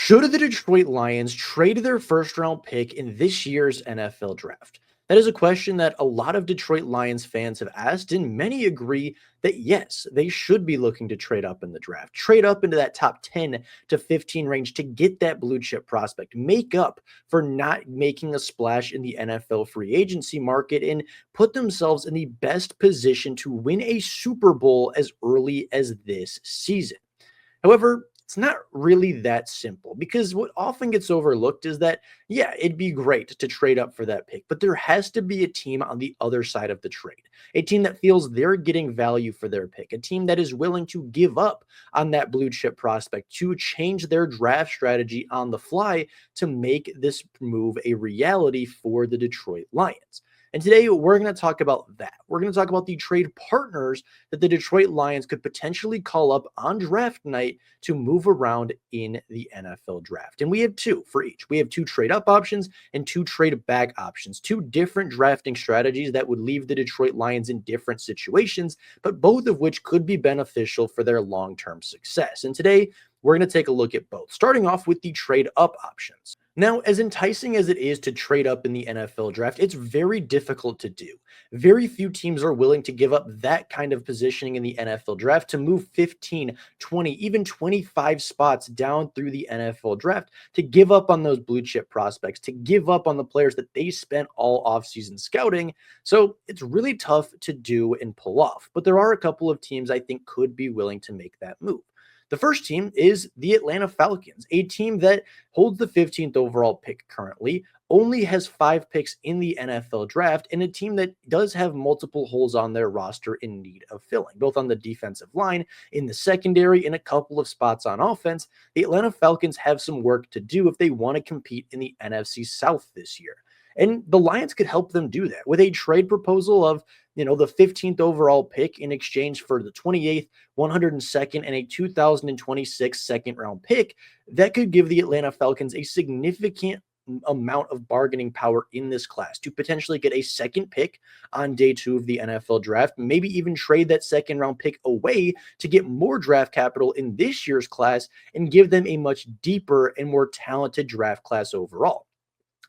Should the Detroit Lions trade their first round pick in this year's NFL draft? That is a question that a lot of Detroit Lions fans have asked, and many agree that yes, they should be looking to trade up in the draft, trade up into that top 10 to 15 range to get that blue chip prospect, make up for not making a splash in the NFL free agency market, and put themselves in the best position to win a Super Bowl as early as this season. However, it's not really that simple because what often gets overlooked is that, yeah, it'd be great to trade up for that pick, but there has to be a team on the other side of the trade, a team that feels they're getting value for their pick, a team that is willing to give up on that blue chip prospect to change their draft strategy on the fly to make this move a reality for the Detroit Lions. And today we're going to talk about that. We're going to talk about the trade partners that the Detroit Lions could potentially call up on draft night to move around in the NFL draft. And we have two for each. We have two trade up options and two trade back options, two different drafting strategies that would leave the Detroit Lions in different situations, but both of which could be beneficial for their long-term success. And today we're going to take a look at both, starting off with the trade up options. Now, as enticing as it is to trade up in the NFL draft, it's very difficult to do. Very few teams are willing to give up that kind of positioning in the NFL draft to move 15, 20, even 25 spots down through the NFL draft to give up on those blue chip prospects, to give up on the players that they spent all offseason scouting. So it's really tough to do and pull off. But there are a couple of teams I think could be willing to make that move. The first team is the Atlanta Falcons, a team that holds the 15th overall pick currently, only has 5 picks in the NFL draft, and a team that does have multiple holes on their roster in need of filling, both on the defensive line, in the secondary, and a couple of spots on offense. The Atlanta Falcons have some work to do if they want to compete in the NFC South this year. And the Lions could help them do that with a trade proposal of, the 15th overall pick in exchange for the 28th, 102nd, and a 2026 second round pick. That could give the Atlanta Falcons a significant amount of bargaining power in this class to potentially get a second pick on day 2 of the NFL draft, maybe even trade that second round pick away to get more draft capital in this year's class and give them a much deeper and more talented draft class overall.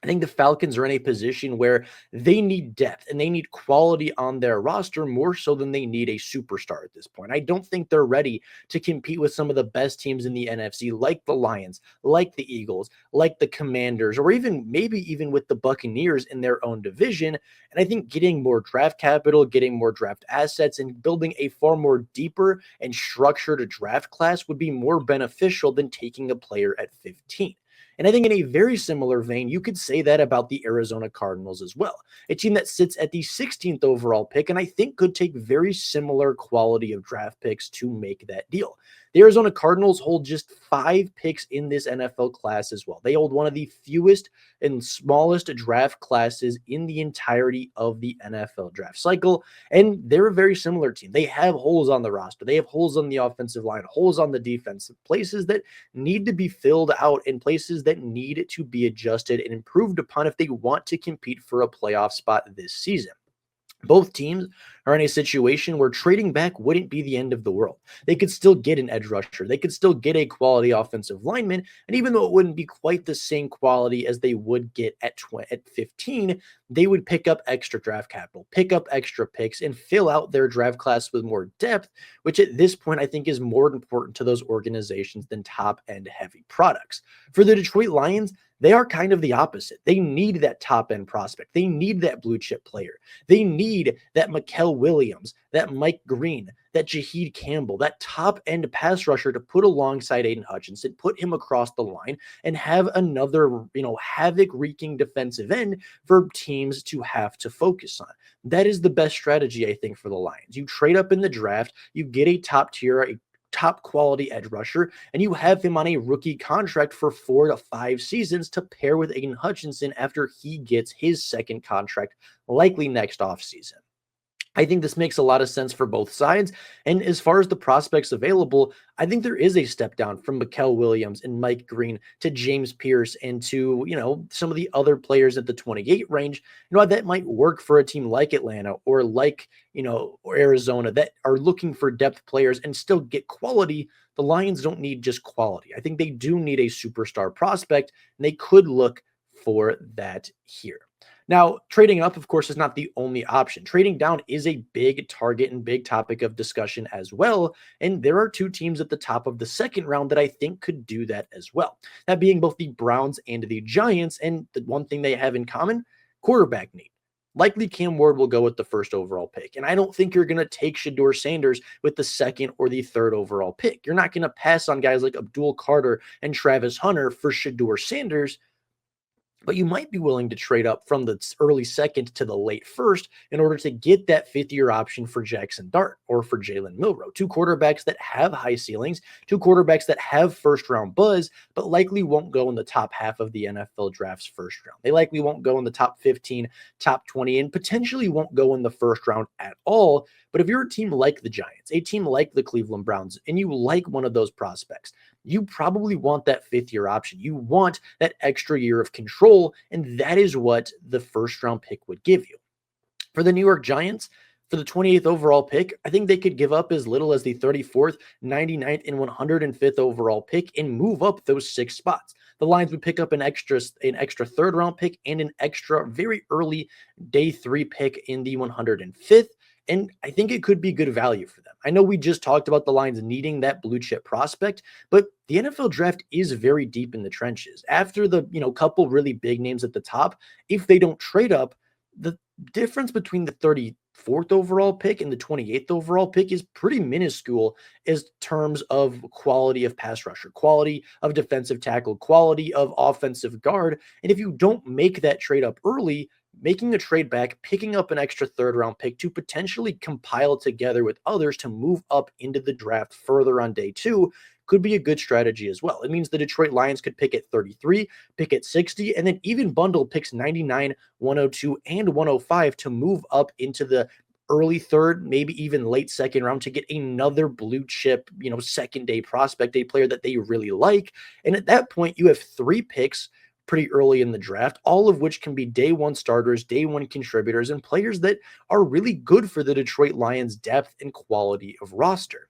I think the Falcons are in a position where they need depth and they need quality on their roster more so than they need a superstar at this point. I don't think they're ready to compete with some of the best teams in the NFC, like the Lions, like the Eagles, like the Commanders, or maybe even with the Buccaneers in their own division. And I think getting more draft capital, getting more draft assets, and building a far more deeper and structured draft class would be more beneficial than taking a player at 15. And I think in a very similar vein, you could say that about the Arizona Cardinals as well, a team that sits at the 16th overall pick, and I think could take very similar quality of draft picks to make that deal. The Arizona Cardinals hold just 5 picks in this NFL class as well. They hold one of the fewest and smallest draft classes in the entirety of the NFL draft cycle, and they're a very similar team. They have holes on the roster. They have holes on the offensive line, holes on the defense, places that need to be filled out and places that need to be adjusted and improved upon if they want to compete for a playoff spot this season. Both teams are in a situation where trading back wouldn't be the end of the world. They could still get an edge rusher. They could still get a quality offensive lineman. And even though it wouldn't be quite the same quality as they would get at 15, they would pick up extra draft capital, pick up extra picks, and fill out their draft class with more depth, which at this point I think is more important to those organizations than top-end heavy products. For the Detroit Lions, they are kind of the opposite. They need that top-end prospect. They need that blue-chip player. They need that Mikael Williams, that Mike Green, that Jaheed Campbell, that top-end pass rusher to put alongside Aiden Hutchinson, put him across the line, and have another, havoc-wreaking defensive end for teams to have to focus on. That is the best strategy, I think, for the Lions. You trade up in the draft, you get a top quality edge rusher, and you have him on a rookie contract for 4 to 5 seasons to pair with Aiden Hutchinson after he gets his second contract, likely next offseason. I think this makes a lot of sense for both sides. And as far as the prospects available, I think there is a step down from Mikael Williams and Mike Green to James Pierce and to, some of the other players at the 28 range. That might work for a team like Atlanta or like, or Arizona that are looking for depth players and still get quality. The the Lions don't need just quality. I think they do need a superstar prospect, and they could look for that here. Now, trading up, of course, is not the only option. Trading down is a big target and big topic of discussion as well. And there are two teams at the top of the second round that I think could do that as well. That being both the Browns and the Giants. And the one thing they have in common, quarterback need. Likely Cam Ward will go with the first overall pick. And I don't think you're going to take Shedeur Sanders with the second or the third overall pick. You're not going to pass on guys like Abdul Carter and Travis Hunter for Shedeur Sanders, but you might be willing to trade up from the early second to the late first in order to get that fifth-year option for Jackson Dart or for Jalen Milroe. Two quarterbacks that have high ceilings, two quarterbacks that have first-round buzz, but likely won't go in the top half of the NFL draft's first round. They likely won't go in the top 15, top 20, and potentially won't go in the first round at all. But if you're a team like the Giants, a team like the Cleveland Browns, and you like one of those prospects, you probably want that fifth-year option. You want that extra year of control, and that is what the first-round pick would give you. For the New York Giants, for the 28th overall pick, I think they could give up as little as the 34th, 99th, and 105th overall pick and move up those 6 spots. The Lions would pick up an extra third-round pick and an extra very early day 3 pick in the 105th. And I think it could be good value for them. I know we just talked about the Lions needing that blue chip prospect, but the NFL draft is very deep in the trenches. After the, couple really big names at the top, if they don't trade up, the difference between the 34th overall pick and the 28th overall pick is pretty minuscule as terms of quality of pass rusher, quality of defensive tackle, quality of offensive guard. And if you don't make that trade up early, making a trade back, picking up an extra third-round pick to potentially compile together with others to move up into the draft further on day 2 could be a good strategy as well. It means the Detroit Lions could pick at 33, pick at 60, and then even bundle picks 99, 102, and 105 to move up into the early third, maybe even late second round to get another blue chip, second day prospect, a player that they really like. And at that point, you have 3 picks pretty early in the draft, all of which can be day 1 starters, day 1 contributors, and players that are really good for the Detroit Lions' depth and quality of roster.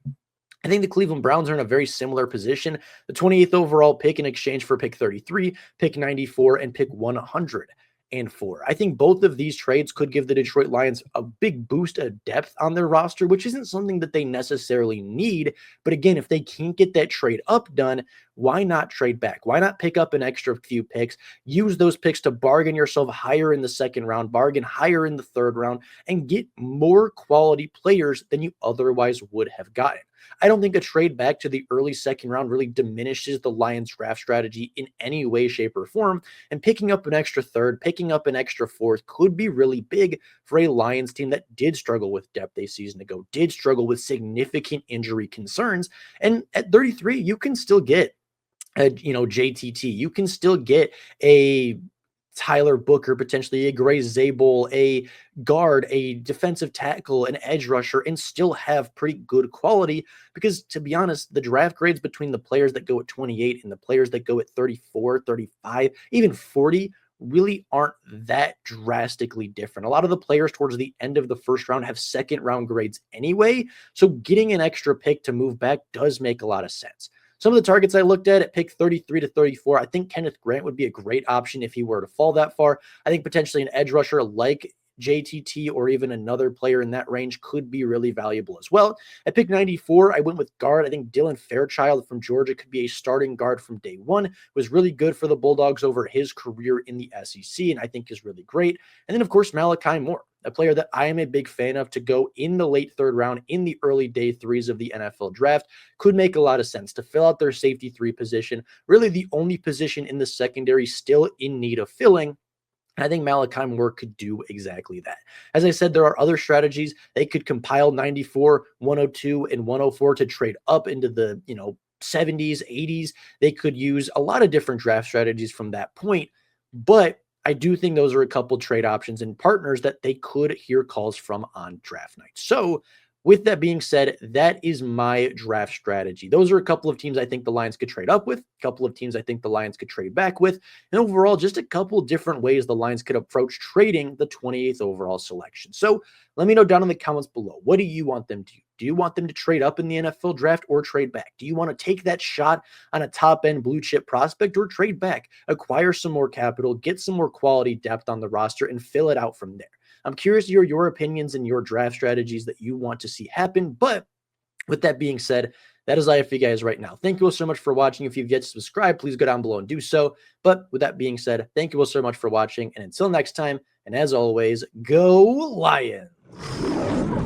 I think the Cleveland Browns are in a very similar position. The 28th overall pick in exchange for pick 33, pick 94, and pick 104. I think both of these trades could give the Detroit Lions a big boost of depth on their roster, which isn't something that they necessarily need. But again, if they can't get that trade up done, why not trade back? Why not pick up an extra few picks, use those picks to bargain yourself higher in the second round, bargain higher in the third round, and get more quality players than you otherwise would have gotten? I don't think a trade back to the early second round really diminishes the Lions draft strategy in any way, shape, or form. And picking up an extra third, picking up an extra fourth could be really big for a Lions team that did struggle with depth a season ago, did struggle with significant injury concerns. And at 33, you can still get JTT. You can still get a Tyler Booker, potentially a Gray Zabel, a guard, a defensive tackle, an edge rusher, and still have pretty good quality. Because to be honest, the draft grades between the players that go at 28 and the players that go at 34, 35, even 40 really aren't that drastically different. A lot of the players towards the end of the first round have second round grades anyway. So getting an extra pick to move back does make a lot of sense. Some of the targets I looked at pick 33 to 34, I think Kenneth Grant would be a great option if he were to fall that far. I think potentially an edge rusher like JTT or even another player in that range could be really valuable as well. At pick 94, I went with guard. I think Dylan Fairchild from Georgia could be a starting guard from day 1. Was really good for the Bulldogs over his career in the SEC, and I think is really great. And then, of course, Malachi Moore, a player that I am a big fan of to go in the late third round, in the early day 3s of the NFL draft, could make a lot of sense to fill out their safety 3 position, really the only position in the secondary still in need of filling. I think Malachi Moore could do exactly that. As I said, there are other strategies. They could compile 94, 102, and 104 to trade up into the 70s, 80s. They could use a lot of different draft strategies from that point. But I do think those are a couple trade options and partners that they could hear calls from on draft night. So with that being said, that is my draft strategy. Those are a couple of teams I think the Lions could trade up with, a couple of teams I think the Lions could trade back with, and overall, just a couple different ways the Lions could approach trading the 28th overall selection. So let me know down in the comments below. What do you want them to Do you want them to trade up in the NFL draft or trade back? Do you want to take that shot on a top end blue chip prospect or trade back, acquire some more capital, get some more quality depth on the roster, and fill it out from there? I'm curious to hear your opinions and your draft strategies that you want to see happen. But with that being said, that is all I have for you guys right now. Thank you all so much for watching. If you've yet to subscribe, please go down below and do so. But with that being said, thank you all so much for watching. And until next time, and as always, go Lions.